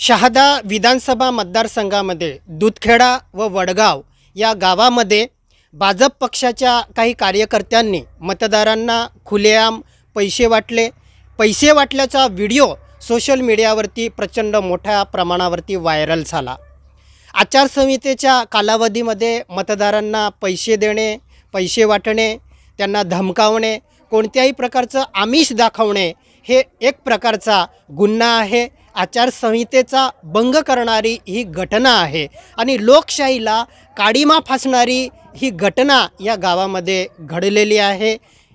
शहादा विधानसभा मतदारसंघामध्ये दुधखेडा व वडगाव या गावामध्ये भाजप पक्षाच्या काही कार्यकर्त्यांनी मतदारांना खुलेआम पैसे वाटले। पैसे वाटल्याचा व्हिडिओ सोशल मीडियावरती प्रचंड मोठ्या प्रमाणावरती व्हायरल झाला। आचारसंहितेच्या कालावधीमध्ये मतदारांना पैसे देणे, पैसे वाटणे, त्यांना धमकावणे, कोणत्याही प्रकारचं आमिष दाखवणे हे एक प्रकारचा गुन्हा आहे। आचारसंहितेचा भंग करणारी ही घटना आहे आणि लोकशाहीला काळीमा फासणारी ही घटना या गावामध्ये घडलेली आहे।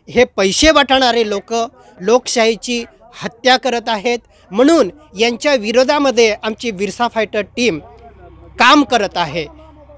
हे पैसे वाटणारे लोक लोकशाहीची हत्या करत आहेत, म्हणून यांच्या विरोधामध्ये आमची विरसा फायटर टीम काम करत आहे।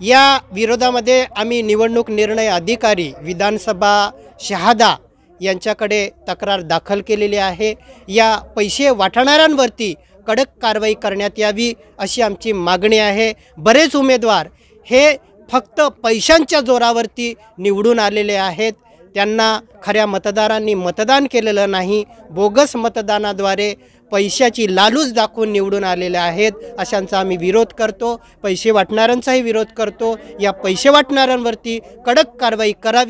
या विरोधामध्ये आम्ही निवडणूक निर्णय अधिकारी विधानसभा शहादा यांच्याकडे तक्रार दाखल केलेली आहे। या पैसे वाटणाऱ्यांवरती कडक कारवाई करण्यात यावी अशी आमची मागणी आहे। बरेच उमेदवार हे फक्त पैशांच्या जोरावरती निवडून आलेले आहेत, त्यांना खऱ्या मतदारांनी मतदान केलेलं नाही, बोगस मतदानाद्वारे पैशाची लालूच दाखवून निवडून आलेले आहेत। अशांचा आम्ही विरोध करतो, पैसे वाटणाऱ्यांचाही विरोध करतो। या पैसे वाटणाऱ्यांवरती कडक कारवाई करावी।